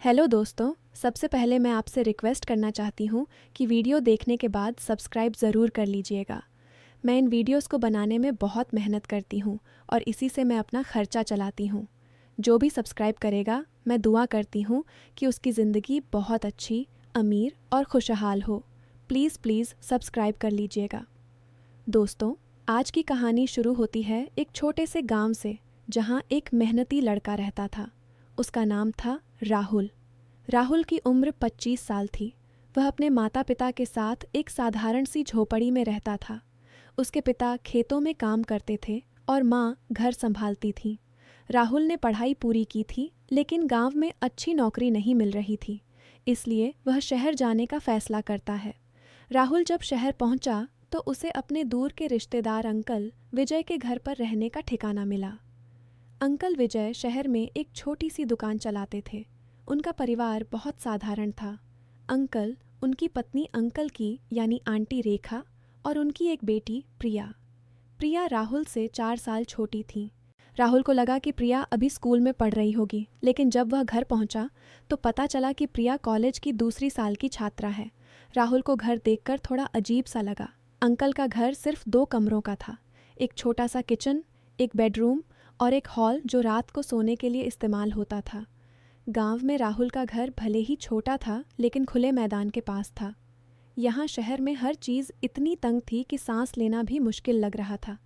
Hello दोस्तों, सबसे पहले मैं आपसे रिक्वेस्ट करना चाहती हूँ कि वीडियो देखने के बाद सब्सक्राइब ज़रूर कर लीजिएगा। मैं इन वीडियोस को बनाने में बहुत मेहनत करती हूँ और इसी से मैं अपना खर्चा चलाती हूँ। जो भी सब्सक्राइब करेगा, मैं दुआ करती हूँ कि उसकी ज़िंदगी बहुत अच्छी, अमीर और खुशहाल हो। प्लीज़ प्लीज़ सब्सक्राइब कर लीजिएगा। दोस्तों, आज की कहानी शुरू होती है एक छोटे से गांव से, जहाँ एक मेहनती लड़का रहता था। उसका नाम था राहुल। राहुल की उम्र 25 साल थी। वह अपने माता पिता के साथ एक साधारण सी झोपड़ी में रहता था। उसके पिता खेतों में काम करते थे और माँ घर संभालती थी। राहुल ने पढ़ाई पूरी की थी, लेकिन गांव में अच्छी नौकरी नहीं मिल रही थी, इसलिए वह शहर जाने का फैसला करता है। राहुल जब शहर पहुंचा तो उसे अपने दूर के रिश्तेदार अंकल विजय के घर पर रहने का ठिकाना मिला। अंकल विजय शहर में एक छोटी सी दुकान चलाते थे। उनका परिवार बहुत साधारण था। अंकल, उनकी पत्नी अंकल की यानी आंटी रेखा और उनकी एक बेटी प्रिया। प्रिया राहुल से 4 साल छोटी थी। राहुल को लगा कि प्रिया अभी स्कूल में पढ़ रही होगी, लेकिन जब वह घर पहुंचा तो पता चला कि प्रिया कॉलेज की दूसरी साल की छात्रा है। राहुल को घर देखकर थोड़ा अजीब सा लगा। अंकल का घर सिर्फ 2 कमरों का था, एक छोटा सा किचन, एक बेडरूम और एक हॉल जो रात को सोने के लिए इस्तेमाल होता था। गांव में राहुल का घर भले ही छोटा था, लेकिन खुले मैदान के पास था। यहाँ शहर में हर चीज़ इतनी तंग थी कि सांस लेना भी मुश्किल लग रहा था।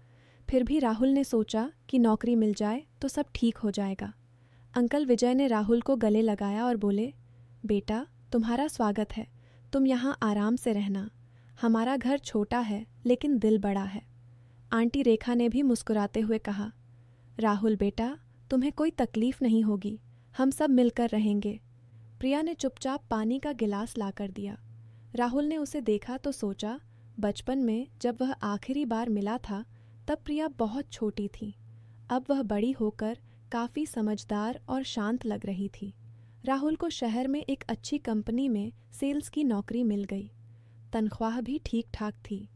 फिर भी राहुल ने सोचा कि नौकरी मिल जाए तो सब ठीक हो जाएगा। अंकल विजय ने राहुल को गले लगाया और बोले, बेटा, तुम्हारा स्वागत है। तुम यहाँ आराम से रहना। हमारा घर छोटा है, लेकिन दिल बड़ा है। आंटी रेखा ने भी मुस्कुराते हुए कहा, राहुल बेटा, तुम्हें कोई तकलीफ नहीं होगी। हम सब मिलकर रहेंगे। प्रिया ने चुपचाप पानी का गिलास लाकर दिया। राहुल ने उसे देखा तो सोचा, बचपन में जब वह आखिरी बार मिला था तब प्रिया बहुत छोटी थी। अब वह बड़ी होकर काफ़ी समझदार और शांत लग रही थी। राहुल को शहर में एक अच्छी कंपनी में सेल्स की नौकरी मिल गई। तनख्वाह भी ठीक ठाक थी।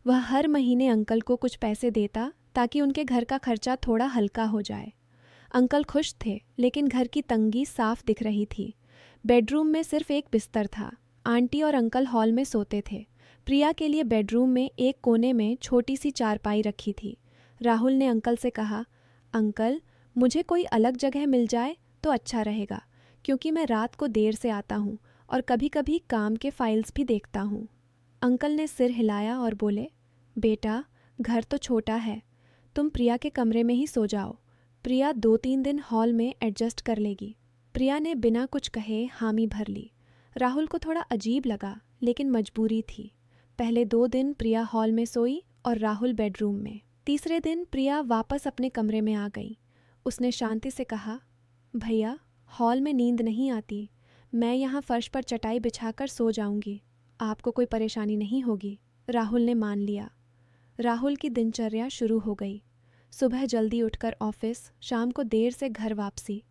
वह हर महीने अंकल को कुछ पैसे देता ताकि उनके घर का खर्चा थोड़ा हल्का हो जाए। अंकल खुश थे, लेकिन घर की तंगी साफ दिख रही थी। बेडरूम में सिर्फ एक बिस्तर था। आंटी और अंकल हॉल में सोते थे। प्रिया के लिए बेडरूम में एक कोने में छोटी सी चारपाई रखी थी। राहुल ने अंकल से कहा, अंकल, मुझे कोई अलग जगह मिल जाए तो अच्छा रहेगा, क्योंकि मैं रात को देर से आता हूँ और कभी कभी काम के फाइल्स भी देखता हूँ। अंकल ने सिर हिलाया और बोले, बेटा, घर तो छोटा है, तुम प्रिया के कमरे में ही सो जाओ। प्रिया 2-3 दिन हॉल में एडजस्ट कर लेगी। प्रिया ने बिना कुछ कहे हामी भर ली। राहुल को थोड़ा अजीब लगा, लेकिन मजबूरी थी। पहले 2 दिन प्रिया हॉल में सोई और राहुल बेडरूम में। तीसरे दिन प्रिया वापस अपने कमरे में आ गई। उसने शांति से कहा, भैया, हॉल में नींद नहीं आती। मैं यहाँ फर्श पर चटाई बिछाकर सो जाऊंगी। आपको कोई परेशानी नहीं होगी। राहुल ने मान लिया। राहुल की दिनचर्या शुरू हो गई। सुबह जल्दी उठकर ऑफिस, शाम को देर से घर वापसी।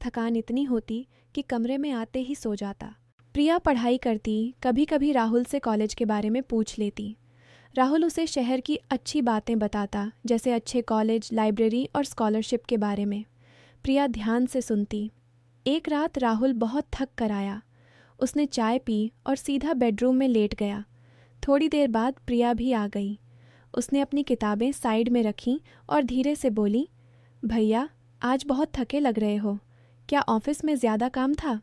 थकान इतनी होती कि कमरे में आते ही सो जाता। प्रिया पढ़ाई करती, कभी कभी राहुल से कॉलेज के बारे में पूछ लेती। राहुल उसे शहर की अच्छी बातें बताता, जैसे अच्छे कॉलेज, लाइब्रेरी और स्कॉलरशिप के बारे में। प्रिया ध्यान से सुनती। एक रात राहुल बहुत थक कर आया। उसने चाय पी और सीधा बेडरूम में लेट गया। थोड़ी देर बाद प्रिया भी आ गई। उसने अपनी किताबें साइड में रखीं और धीरे से बोली, भैया, आज बहुत थके लग रहे हो। क्या ऑफिस में ज़्यादा काम था?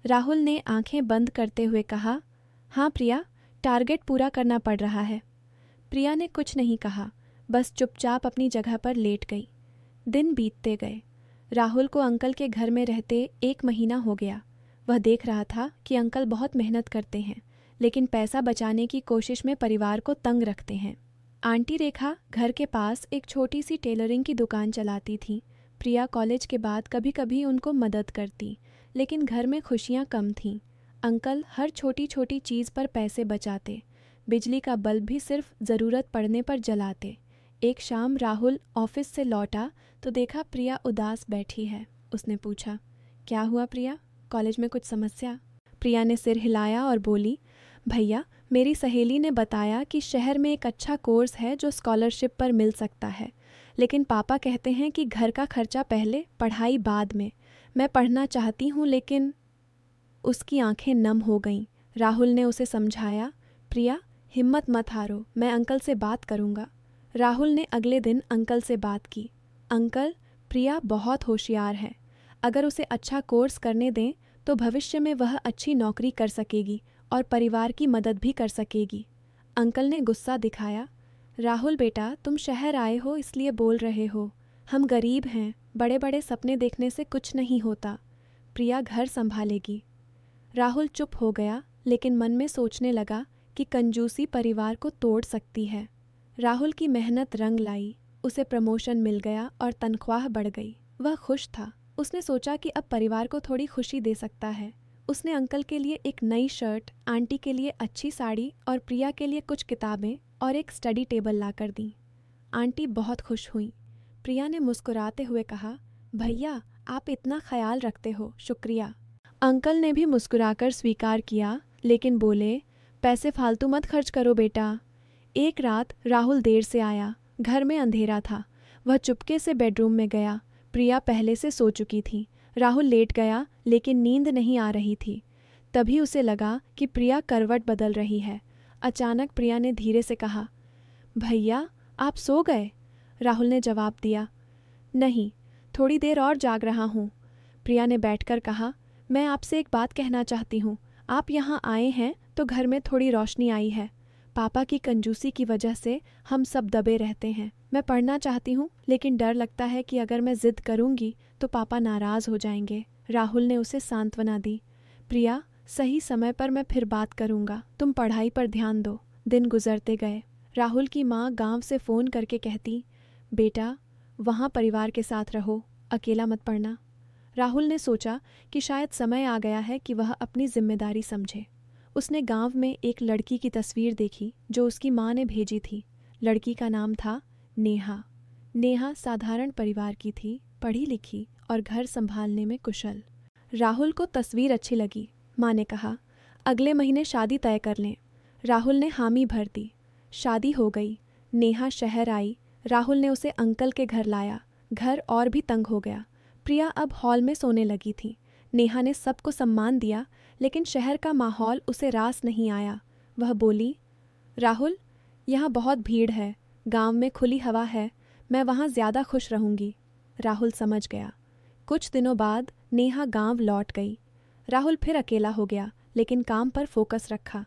राहुल ने आंखें बंद करते हुए कहा, हाँ प्रिया, टारगेट पूरा करना पड़ रहा है। प्रिया ने कुछ नहीं कहा, बस चुपचाप अपनी जगह पर लेट गई। दिन बीतते गए। राहुल को अंकल के घर में रहते 1 महीना हो गया। वह देख रहा था कि अंकल बहुत मेहनत करते हैं, लेकिन पैसा बचाने की कोशिश में परिवार को तंग रखते हैं। आंटी रेखा घर के पास एक छोटी सी टेलरिंग की दुकान चलाती थी। प्रिया कॉलेज के बाद कभी कभी उनको मदद करती, लेकिन घर में खुशियाँ कम थीं। अंकल हर छोटी छोटी चीज़ पर पैसे बचाते। बिजली का बल्ब भी सिर्फ ज़रूरत पड़ने पर जलाते। एक शाम राहुल ऑफिस से लौटा तो देखा प्रिया उदास बैठी है। उसने पूछा, क्या हुआ प्रिया, कॉलेज में कुछ समस्या? प्रिया ने सिर हिलाया और बोली, भैया, मेरी सहेली ने बताया कि शहर में एक अच्छा कोर्स है जो स्कॉलरशिप पर मिल सकता है, लेकिन पापा कहते हैं कि घर का खर्चा पहले, पढ़ाई बाद में। मैं पढ़ना चाहती हूँ, लेकिन उसकी आंखें नम हो गईं। राहुल ने उसे समझाया, प्रिया हिम्मत मत हारो, मैं अंकल से बात करूँगा। राहुल ने अगले दिन अंकल से बात की। अंकल, प्रिया बहुत होशियार है, अगर उसे अच्छा कोर्स करने दें तो भविष्य में वह अच्छी नौकरी कर सकेगी और परिवार की मदद भी कर सकेगी। अंकल ने गुस्सा दिखाया, राहुल बेटा तुम शहर आए हो इसलिए बोल रहे हो, हम गरीब हैं, बड़े बड़े सपने देखने से कुछ नहीं होता, प्रिया घर संभालेगी। राहुल चुप हो गया, लेकिन मन में सोचने लगा कि कंजूसी परिवार को तोड़ सकती है। राहुल की मेहनत रंग लाई, उसे प्रमोशन मिल गया और तनख्वाह बढ़ गई। वह खुश था। उसने सोचा कि अब परिवार को थोड़ी खुशी दे सकता है। उसने अंकल के लिए एक नई शर्ट, आंटी के लिए अच्छी साड़ी और प्रिया के लिए कुछ किताबें और एक स्टडी टेबल लाकर दी। आंटी बहुत खुश हुई। प्रिया ने मुस्कुराते हुए कहा, भैया आप इतना ख्याल रखते हो, शुक्रिया। अंकल ने भी मुस्कुराकर स्वीकार किया, लेकिन बोले, पैसे फालतू मत खर्च करो बेटा। एक रात राहुल देर से आया। घर में अंधेरा था। वह चुपके से बेडरूम में गया। प्रिया पहले से सो चुकी थी। राहुल लेट गया, लेकिन नींद नहीं आ रही थी। तभी उसे लगा कि प्रिया करवट बदल रही है। अचानक प्रिया ने धीरे से कहा, भैया आप सो गए? राहुल ने जवाब दिया, नहीं, थोड़ी देर और जाग रहा हूँ। प्रिया ने बैठकर कहा, मैं आपसे एक बात कहना चाहती हूँ। आप यहाँ आए हैं तो घर में थोड़ी रोशनी आई है। पापा की कंजूसी की वजह से हम सब दबे रहते हैं। मैं पढ़ना चाहती हूँ, लेकिन डर लगता है कि अगर मैं जिद करूँगी तो पापा नाराज़ हो जाएंगे। राहुल ने उसे सांत्वना दी, प्रिया सही समय पर मैं फिर बात करूँगा, तुम पढ़ाई पर ध्यान दो। दिन गुजरते गए। राहुल की माँ गांव से फ़ोन करके कहती, बेटा वहाँ परिवार के साथ रहो, अकेला मत पढ़ना। राहुल ने सोचा कि शायद समय आ गया है कि वह अपनी जिम्मेदारी समझे। उसने गांव में एक लड़की की तस्वीर देखी जो उसकी माँ ने भेजी थी। लड़की का नाम था नेहा। नेहा साधारण परिवार की थी, पढ़ी लिखी और घर संभालने में कुशल। राहुल को तस्वीर अच्छी लगी। माँ ने कहा, अगले महीने शादी तय कर लें। राहुल ने हामी भर दी। शादी हो गई। नेहा शहर आई। राहुल ने उसे अंकल के घर लाया। घर और भी तंग हो गया। प्रिया अब हॉल में सोने लगी थी। नेहा ने सबको सम्मान दिया, लेकिन शहर का माहौल उसे रास नहीं आया। वह बोली, राहुल यहाँ बहुत भीड़ है, गांव में खुली हवा है, मैं वहाँ ज़्यादा खुश रहूँगी। राहुल समझ गया। कुछ दिनों बाद नेहा गांव लौट गई। राहुल फिर अकेला हो गया, लेकिन काम पर फोकस रखा।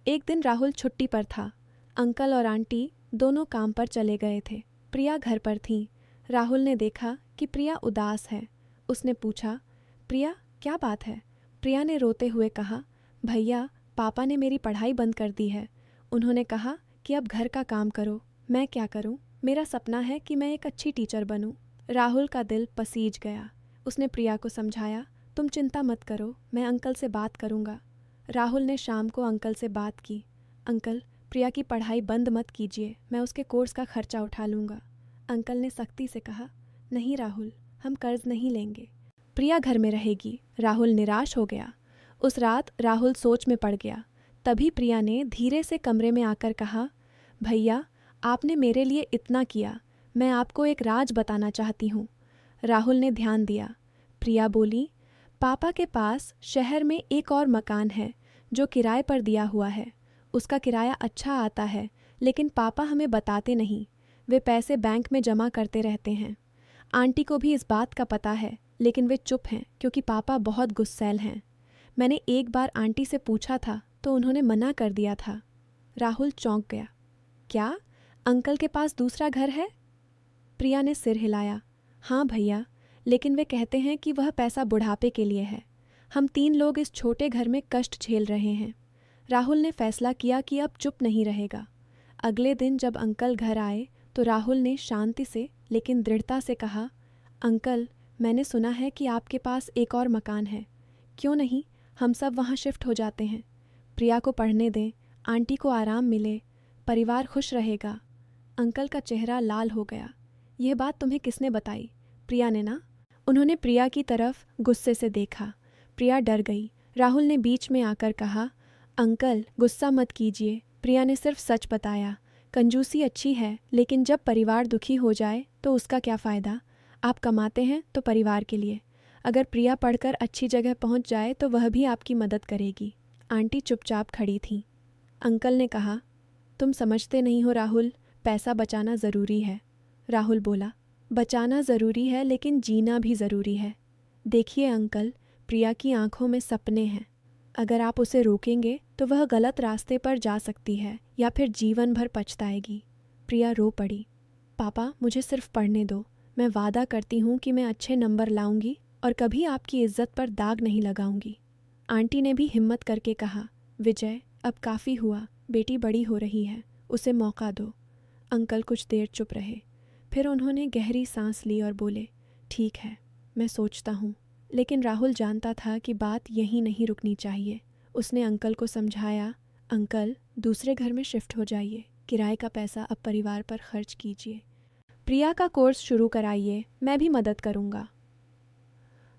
एक दिन राहुल छुट्टी पर था। अंकल और आंटी दोनों काम पर चले गए थे। प्रिया घर पर थी। राहुल ने देखा कि प्रिया उदास है। उसने पूछा, प्रिया क्या बात है? प्रिया ने रोते हुए कहा, भैया पापा ने मेरी पढ़ाई बंद कर दी है। उन्होंने कहा कि अब घर का काम करो। मैं क्या करूं? मेरा सपना है कि मैं एक अच्छी टीचर बनूं। राहुल का दिल पसीज गया। उसने प्रिया को समझाया, तुम चिंता मत करो, मैं अंकल से बात करूंगा। राहुल ने शाम को अंकल से बात की। अंकल, प्रिया की पढ़ाई बंद मत कीजिए, मैं उसके कोर्स का खर्चा उठा लूँगा। अंकल ने सख्ती से कहा, नहीं राहुल, हम कर्ज नहीं लेंगे, प्रिया घर में रहेगी। राहुल निराश हो गया। उस रात राहुल सोच में पड़ गया। तभी प्रिया ने धीरे से कमरे में आकर कहा, भैया आपने मेरे लिए इतना किया, मैं आपको एक राज बताना चाहती हूँ। राहुल ने ध्यान दिया। प्रिया बोली, पापा के पास शहर में एक और मकान है जो किराए पर दिया हुआ है। उसका किराया अच्छा आता है, लेकिन पापा हमें बताते नहीं। वे पैसे बैंक में जमा करते रहते हैं। आंटी को भी इस बात का पता है, लेकिन वे चुप हैं क्योंकि पापा बहुत गुस्सैल हैं। मैंने एक बार आंटी से पूछा था तो उन्होंने मना कर दिया था। राहुल चौंक गया। क्या अंकल के पास दूसरा घर है? प्रिया ने सिर हिलाया। हाँ भैया, लेकिन वे कहते हैं कि वह पैसा बुढ़ापे के लिए है। हम 3 लोग इस छोटे घर में कष्ट झेल रहे हैं। राहुल ने फैसला किया कि अब चुप नहीं रहेगा। अगले दिन जब अंकल घर आए तो राहुल ने शांति से लेकिन दृढ़ता से कहा, अंकल मैंने सुना है कि आपके पास एक और मकान है, क्यों नहीं हम सब वहाँ शिफ्ट हो जाते हैं। प्रिया को पढ़ने दें, आंटी को आराम मिले, परिवार खुश रहेगा। अंकल का चेहरा लाल हो गया। यह बात तुम्हें किसने बताई? प्रिया ने ना? उन्होंने प्रिया की तरफ गुस्से से देखा। प्रिया डर गई। राहुल ने बीच में आकर कहा, अंकल गुस्सा मत कीजिए, प्रिया ने सिर्फ सच बताया। कंजूसी अच्छी है, लेकिन जब परिवार दुखी हो जाए तो उसका क्या फ़ायदा? आप कमाते हैं तो परिवार के लिए, अगर प्रिया पढ़कर अच्छी जगह पहुंच जाए तो वह भी आपकी मदद करेगी। आंटी चुपचाप खड़ी थीं। अंकल ने कहा, तुम समझते नहीं हो राहुल, पैसा बचाना ज़रूरी है। राहुल बोला, बचाना ज़रूरी है लेकिन जीना भी ज़रूरी है। देखिए अंकल, प्रिया की आंखों में सपने हैं। अगर आप उसे रोकेंगे तो वह गलत रास्ते पर जा सकती है या फिर जीवन भर पछताएगी। प्रिया रो पड़ी। पापा, मुझे सिर्फ पढ़ने दो। मैं वादा करती हूँ कि मैं अच्छे नंबर लाऊंगी और कभी आपकी इज्जत पर दाग नहीं लगाऊंगी। आंटी ने भी हिम्मत करके कहा, विजय, अब काफ़ी हुआ, बेटी बड़ी हो रही है, उसे मौका दो। अंकल कुछ देर चुप रहे, फिर उन्होंने गहरी सांस ली और बोले, ठीक है, मैं सोचता हूँ। लेकिन राहुल जानता था कि बात यहीं नहीं रुकनी चाहिए। उसने अंकल को समझाया, अंकल, दूसरे घर में शिफ्ट हो जाइए, किराए का पैसा अब परिवार पर खर्च कीजिए। प्रिया का कोर्स शुरू कराइए, मैं भी मदद करूँगा।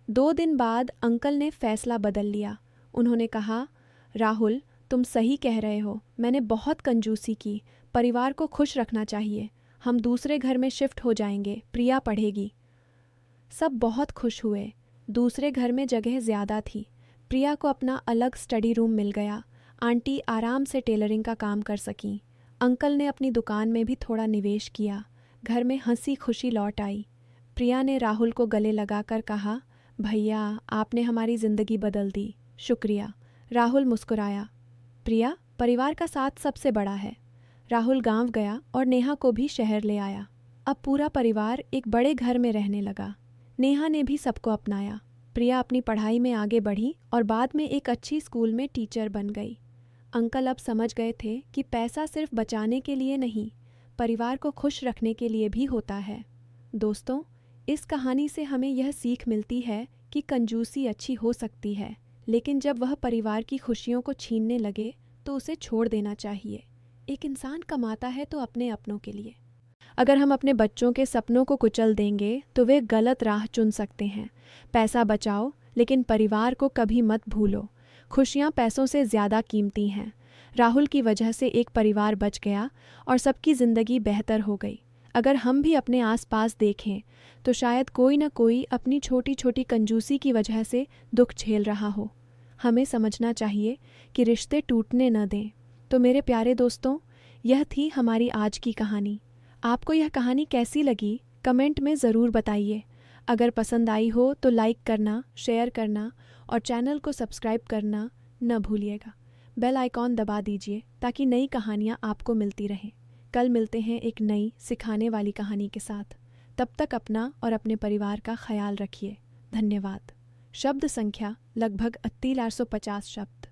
2 दिन बाद अंकल ने फैसला बदल लिया। उन्होंने कहा, राहुल, तुम सही कह रहे हो, मैंने बहुत कंजूसी की, परिवार को खुश रखना चाहिए। हम दूसरे घर में शिफ्ट हो जाएंगे, प्रिया पढ़ेगी। सब बहुत खुश हुए। दूसरे घर में जगह ज़्यादा थी। प्रिया को अपना अलग स्टडी रूम मिल गया। आंटी आराम से टेलरिंग का काम कर सकीं। अंकल ने अपनी दुकान में भी थोड़ा निवेश किया। घर में हंसी खुशी लौट आई। प्रिया ने राहुल को गले लगाकर कहा, भैया, आपने हमारी ज़िंदगी बदल दी, शुक्रिया। राहुल मुस्कुराया। प्रिया, परिवार का साथ सबसे बड़ा है। राहुल गांव गया और नेहा को भी शहर ले आया। अब पूरा परिवार एक बड़े घर में रहने लगा। नेहा ने भी सबको अपनाया। प्रिया अपनी पढ़ाई में आगे बढ़ी और बाद में एक अच्छी स्कूल में टीचर बन गई। अंकल अब समझ गए थे कि पैसा सिर्फ बचाने के लिए नहीं, परिवार को खुश रखने के लिए भी होता है। दोस्तों, इस कहानी से हमें यह सीख मिलती है कि कंजूसी अच्छी हो सकती है, लेकिन जब वह परिवार की खुशियों को छीनने लगे तो उसे छोड़ देना चाहिए। एक इंसान कमाता है तो अपने अपनों के लिए। अगर हम अपने बच्चों के सपनों को कुचल देंगे तो वे गलत राह चुन सकते हैं। पैसा बचाओ, लेकिन परिवार को कभी मत भूलो। खुशियाँ पैसों से ज़्यादा कीमती हैं। राहुल की वजह से एक परिवार बच गया और सबकी ज़िंदगी बेहतर हो गई। अगर हम भी अपने आसपास देखें तो शायद कोई न कोई अपनी छोटी छोटी कंजूसी की वजह से दुख झेल रहा हो। हमें समझना चाहिए कि रिश्ते टूटने न दें। तो मेरे प्यारे दोस्तों, यह थी हमारी आज की कहानी। आपको यह कहानी कैसी लगी, कमेंट में ज़रूर बताइए। अगर पसंद आई हो तो लाइक करना, शेयर करना और चैनल को सब्सक्राइब करना न भूलिएगा। बेल आइकॉन दबा दीजिए ताकि नई कहानियाँ आपको मिलती रहें। कल मिलते हैं एक नई सिखाने वाली कहानी के साथ। तब तक अपना और अपने परिवार का ख्याल रखिए। धन्यवाद। शब्द संख्या लगभग 3850 शब्द।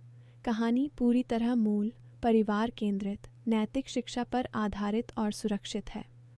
कहानी पूरी तरह मूल, परिवार केंद्रित, नैतिक शिक्षा पर आधारित और सुरक्षित है।